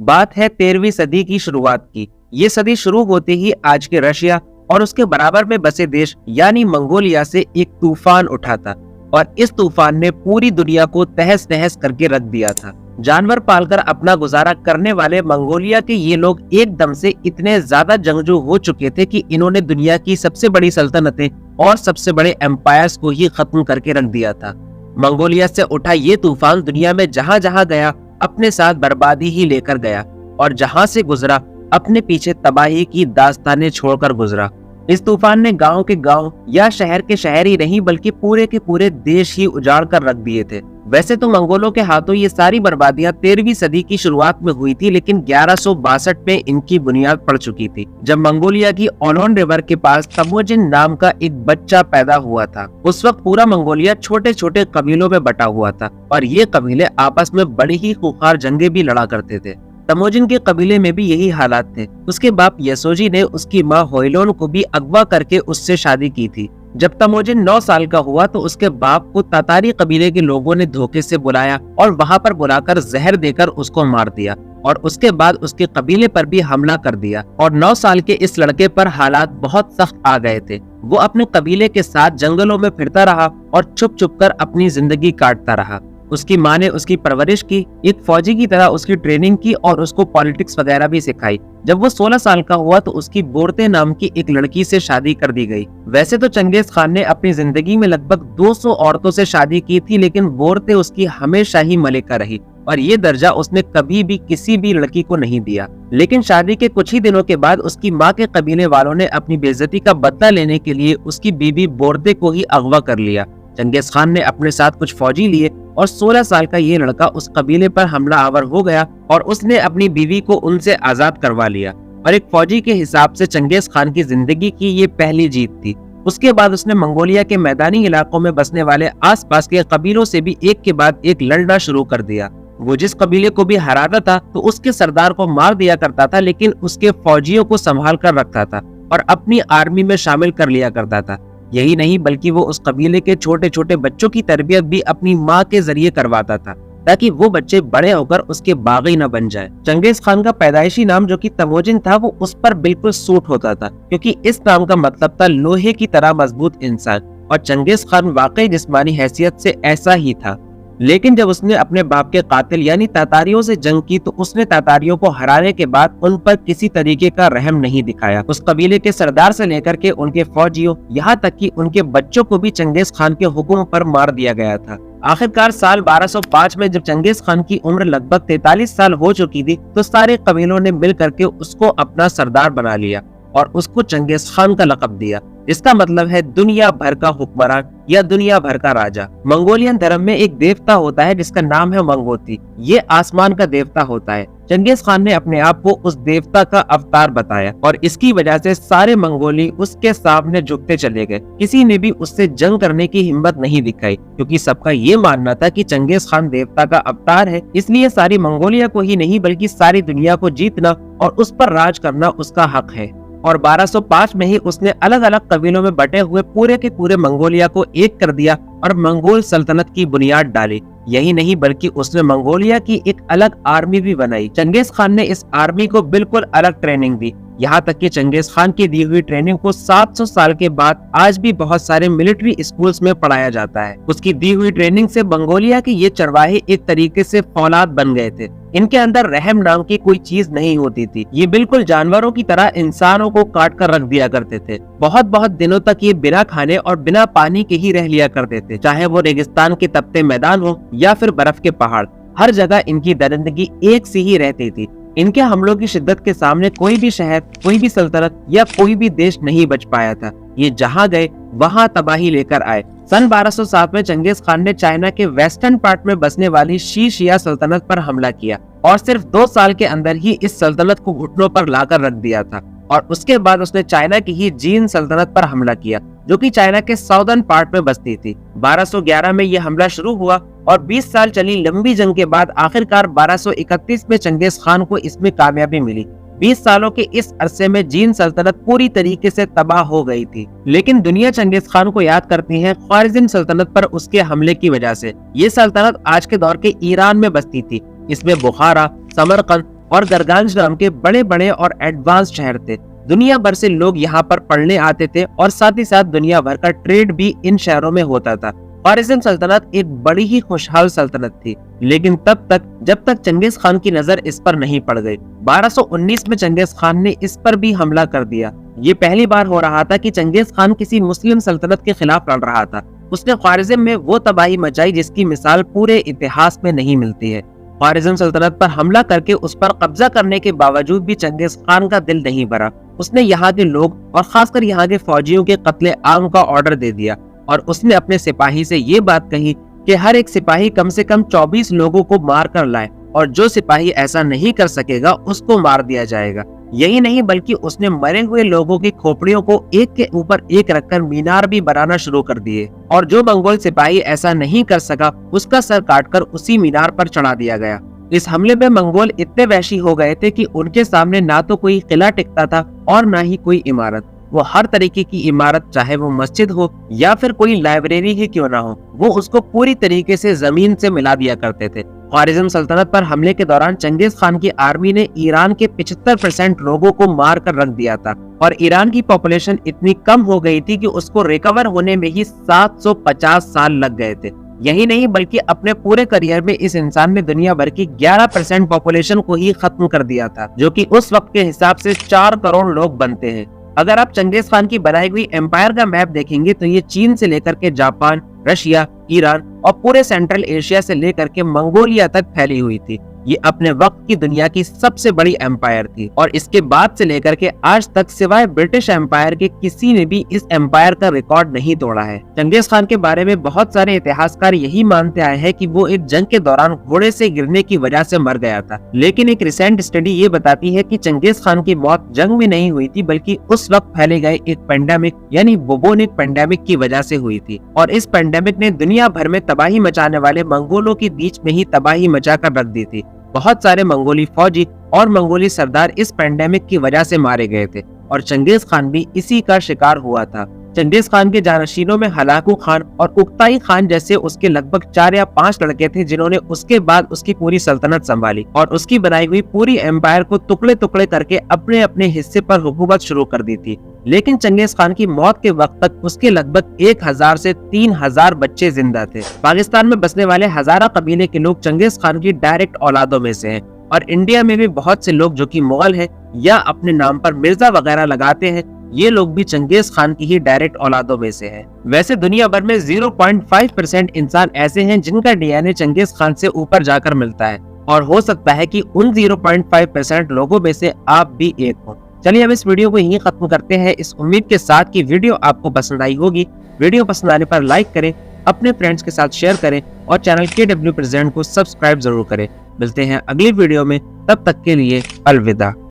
बात है 13वीं सदी की शुरुआत की। ये सदी शुरू होते ही आज के रशिया और उसके बराबर में बसे देश यानी मंगोलिया से एक तूफान उठा था और इस तूफान ने पूरी दुनिया को तहस नहस करके रख दिया था। जानवर पालकर अपना गुजारा करने वाले मंगोलिया के ये लोग एकदम से इतने ज्यादा जंगजू हो चुके थे कि इन्होंने दुनिया की सबसे बड़ी सल्तनतें और सबसे बड़े एम्पायर्स को ही खत्म करके रख दिया था। मंगोलिया से उठा ये तूफान दुनिया में जहां जहां गया अपने साथ बर्बादी ही लेकर गया और जहां से गुजरा अपने पीछे तबाही की दास्तानें छोड़कर गुजरा। इस तूफान ने गांव के गांव या शहर के शहर ही नहीं बल्कि पूरे के पूरे देश ही उजाड़ कर रख दिए थे। वैसे तो मंगोलों के हाथों ये सारी बर्बादियां 13वीं सदी की शुरुआत में हुई थी, लेकिन 1162 में इनकी बुनियाद पड़ चुकी थी जब मंगोलिया की ओनोन रिवर के पास तमोजिन नाम का एक बच्चा पैदा हुआ था। उस वक्त पूरा मंगोलिया छोटे छोटे कबीलों में बटा हुआ था और ये कबीले आपस में बड़ी ही खूंखार जंगे भी लड़ा करते थे। तमोजिन के कबीले में भी यही हालात थे। उसके बाप यसोजी ने उसकी माँ होइलोन को भी अगवा करके उससे शादी की थी। जब तमोजिन 9 साल का हुआ तो उसके बाप को तातारी कबीले के लोगों ने धोखे से बुलाया और वहां पर बुलाकर जहर देकर उसको मार दिया और उसके बाद उसके कबीले पर भी हमला कर दिया और 9 साल के इस लड़के पर हालात बहुत सख्त आ गए थे। वो अपने कबीले के साथ जंगलों में फिरता रहा और छुप छुप कर अपनी जिंदगी काटता रहा। उसकी माँ ने उसकी परवरिश की, एक फौजी की तरह उसकी ट्रेनिंग की और उसको पॉलिटिक्स वगैरह भी सिखाई। जब वो 16 साल का हुआ तो उसकी बोरते नाम की एक लड़की से शादी कर दी गई। वैसे तो चंगेज खान ने अपनी जिंदगी में लगभग 200 औरतों से शादी की थी, लेकिन बोरते उसकी हमेशा ही मलिका रही और ये दर्जा उसने कभी भी किसी भी लड़की को नहीं दिया। लेकिन शादी के कुछ ही दिनों के बाद उसकी माँ के कबीले वालों ने अपनी बेइज्जती का बदला लेने के लिए उसकी बीबी बोरते को ही अगवा कर लिया। चंगेज खान ने अपने साथ कुछ फौजी लिए और 16 साल का ये लड़का उस कबीले पर हमला आवर हो गया और उसने अपनी बीवी को उनसे आजाद करवा लिया। और एक फौजी के हिसाब से चंगेज खान की जिंदगी की ये पहली जीत थी। उसके बाद उसने मंगोलिया के मैदानी इलाकों में बसने वाले आसपास के कबीलों से भी एक के बाद एक लड़ना शुरू कर दिया। वो जिस कबीले को भी हराता था तो उसके सरदार को मार दिया करता था, लेकिन उसके फौजियों को संभाल कर रखता था और अपनी आर्मी में शामिल कर लिया करता था। यही नहीं बल्कि वो उस कबीले के छोटे छोटे बच्चों की तरबियत भी अपनी माँ के जरिए करवाता था ताकि वो बच्चे बड़े होकर उसके बागी न बन जाए। चंगेज खान का पैदाइशी नाम जो कि तमोजिन था वो उस पर बिल्कुल सूट होता था, क्योंकि इस नाम का मतलब था लोहे की तरह मजबूत इंसान और चंगेज खान वाकई जिस्मानी हैसियत से ऐसा ही था। लेकिन जब उसने अपने बाप के कातिल यानी तातारियों से जंग की तो उसने तातारियों को हराने के बाद उन पर किसी तरीके का रहम नहीं दिखाया। उस कबीले के सरदार से लेकर के उनके फौजियों यहाँ तक कि उनके बच्चों को भी चंगेज खान के हुक्म पर मार दिया गया था। आखिरकार साल 1205 में जब चंगेज खान की उम्र लगभग 43 साल हो चुकी थी तो सारे कबीलों ने मिल करके उसको अपना सरदार बना लिया और उसको चंगेज खान का लक़ब दिया। इसका मतलब है दुनिया भर का हुक्मरान या दुनिया भर का राजा। मंगोलियन धर्म में एक देवता होता है जिसका नाम है मंगोती। ये आसमान का देवता होता है। चंगेज खान ने अपने आप को उस देवता का अवतार बताया और इसकी वजह से सारे मंगोली उसके सामने झुकते चले गए। किसी ने भी उससे जंग करने की हिम्मत नहीं दिखाई, क्योंकि सबका ये मानना था कि चंगेज खान देवता का अवतार है, इसलिए सारी मंगोलिया को ही नहीं बल्कि सारी दुनिया को जीतना और उस पर राज करना उसका हक है। और 1205 में ही उसने अलग अलग कबीलों में बटे हुए पूरे के पूरे मंगोलिया को एक कर दिया और मंगोल सल्तनत की बुनियाद डाली। यही नहीं बल्कि उसने मंगोलिया की एक अलग आर्मी भी बनाई। चंगेज खान ने इस आर्मी को बिल्कुल अलग ट्रेनिंग दी, यहाँ तक कि चंगेज खान की दी हुई ट्रेनिंग को 700 साल के बाद आज भी बहुत सारे मिलिट्री स्कूल्स में पढ़ाया जाता है। उसकी दी हुई ट्रेनिंग से मंगोलिया के ये चरवाहे एक तरीके से फौलाद बन गए थे। इनके अंदर रहम नाम की कोई चीज नहीं होती थी। ये बिल्कुल जानवरों की तरह इंसानों को काट कर रख दिया करते थे। बहुत बहुत दिनों तक ये बिना खाने और बिना पानी के ही रह लिया करते थे, चाहे वो रेगिस्तान के तपते मैदान हो या फिर बर्फ के पहाड़। हर जगह इनकी दरिंदगी एक सी ही रहती थी। इनके हमलों की शिद्दत के सामने कोई भी शहर, कोई भी सल्तनत या कोई भी देश नहीं बच पाया था। ये जहाँ गए वहाँ तबाही लेकर आए। सन 1207 में चंगेज खान ने चाइना के वेस्टर्न पार्ट में बसने वाली शी शिया सल्तनत पर हमला किया और सिर्फ 2 साल के अंदर ही इस सल्तनत को घुटनों पर लाकर रख दिया था। और उसके बाद उसने चाइना की ही जीन सल्तनत पर हमला किया, जो कि चाइना के साउदर्न पार्ट में बसती थी। 1211 में यह हमला शुरू हुआ और 20 साल चली लंबी जंग के बाद आखिरकार 1231 में चंगेज खान को इसमें कामयाबी मिली। 20 सालों के इस अरसे में जीन सल्तनत पूरी तरीके से तबाह हो गई थी, लेकिन दुनिया चंगेज खान को याद करती है ख्वारिज़म सल्तनत पर उसके हमले की वजह से। ये सल्तनत आज के दौर के ईरान में बसती थी। इसमें बुखारा, समरकंद और गरगांज नाम के बड़े बड़े और एडवांस शहर थे। दुनिया भर से लोग यहाँ पर पढ़ने आते थे और साथ ही साथ दुनिया भर का ट्रेड भी इन शहरों में होता था। ख्वारिज़्म सल्तनत एक बड़ी ही खुशहाल सल्तनत थी, लेकिन तब तक जब तक चंगेज खान की नजर इस पर नहीं पड़ गई। 1219 में चंगेज खान ने इस पर भी हमला कर दिया। ये पहली बार हो रहा था कि चंगेज खान किसी मुस्लिम सल्तनत के खिलाफ लड़ रहा था। उसने ख्वारिज़्म में वो तबाही मचाई जिसकी मिसाल पूरे इतिहास में नहीं मिलती है। ख्वारिज़्म सल्तनत पर हमला करके उस पर कब्जा करने के बावजूद भी चंगेज खान का दिल नहीं भरा। उसने यहाँ के लोग और खासकर यहाँ के फौजियों के कत्ले आम का ऑर्डर दे दिया और उसने अपने सिपाही से ये बात कही कि हर एक सिपाही कम से कम 24 लोगों को मार कर लाए और जो सिपाही ऐसा नहीं कर सकेगा उसको मार दिया जाएगा। यही नहीं बल्कि उसने मरे हुए लोगों की खोपड़ियों को एक के ऊपर एक रखकर मीनार भी बनाना शुरू कर दिए और जो मंगोल सिपाही ऐसा नहीं कर सका उसका सर काटकर उसी मीनार पर चढ़ा दिया गया। इस हमले में मंगोल इतने वहशी हो गए थे कि उनके सामने ना तो कोई किला टिकता था और ना ही कोई इमारत। वो हर तरीके की इमारत, चाहे वो मस्जिद हो या फिर कोई लाइब्रेरी ही क्यों ना हो, वो उसको पूरी तरीके से जमीन से मिला दिया करते थे। ख्वारिज़्म सल्तनत पर हमले के दौरान चंगेज खान की आर्मी ने ईरान के 75% लोगों को मार कर रख दिया था और ईरान की पॉपुलेशन इतनी कम हो गई थी कि उसको रिकवर होने में ही 750 साल लग गए थे। यही नहीं बल्कि अपने पूरे करियर में इस इंसान ने दुनिया भर की 11% पॉपुलेशन को ही खत्म कर दिया था, जो कि उस वक्त के हिसाब से 4 करोड़ लोग बनते हैं। अगर आप चंगेज खान की बनाई हुई एम्पायर का मैप देखेंगे तो ये चीन से लेकर के जापान, रशिया, ईरान और पूरे सेंट्रल एशिया से लेकर के मंगोलिया तक फैली हुई थी। ये अपने वक्त की दुनिया की सबसे बड़ी एम्पायर थी और इसके बाद से लेकर के आज तक सिवाय ब्रिटिश एम्पायर के किसी ने भी इस एम्पायर का रिकॉर्ड नहीं तोड़ा है। चंगेज खान के बारे में बहुत सारे इतिहासकार यही मानते आए हैं कि वो एक जंग के दौरान घोड़े से गिरने की वजह से मर गया था, लेकिन एक रिसेंट स्टडी ये बताती है कि चंगेज खान की मौत जंग में नहीं हुई थी बल्कि उस वक्त फैले गए एक पेंडेमिक यानी बुबोनिक पेंडेमिक की वजह से हुई थी और इस पेंडेमिक ने दुनिया भर में तबाही मचाने वाले मंगोलों के बीच में ही तबाही मचा कर रख दी थी। बहुत सारे मंगोली फौजी और मंगोली सरदार इस पेंडेमिक की वजह से मारे गए थे और चंगेज खान भी इसी का शिकार हुआ था। चंगेज खान के जानशीनों में हलाकू खान और उक्ताई खान जैसे उसके लगभग 4 या 5 लड़के थे जिन्होंने उसके बाद उसकी पूरी सल्तनत संभाली और उसकी बनाई हुई पूरी एम्पायर को टुकड़े टुकड़े करके अपने अपने हिस्से पर हुकूमत शुरू कर दी थी। लेकिन चंगेज खान की मौत के वक्त तक उसके लगभग 1000 से 3000 बच्चे जिंदा थे। पाकिस्तान में बसने वाले हजारा कबीले के लोग चंगेज खान की डायरेक्ट औलादों में से हैं और इंडिया में भी बहुत से लोग जो कि मुगल हैं या अपने नाम पर मिर्जा वगैरह लगाते हैं, ये लोग भी चंगेज खान की ही डायरेक्ट औलादों में से हैं। वैसे दुनिया भर में 0.5% इंसान ऐसे हैं जिनका डीएनए चंगेज खान से ऊपर जाकर मिलता है और हो सकता है कि उन 0.5% लोगों में से आप भी एक हो। चलिए अब इस वीडियो को यहीं खत्म करते हैं, इस उम्मीद के साथ कि वीडियो आपको पसंद आई होगी। वीडियो पसंद आने पर लाइक करें, अपने फ्रेंड्स के साथ शेयर करें और चैनल KW प्रेजेंट को सब्सक्राइब जरूर करें। मिलते हैं अगली वीडियो में, तब तक के लिए अलविदा।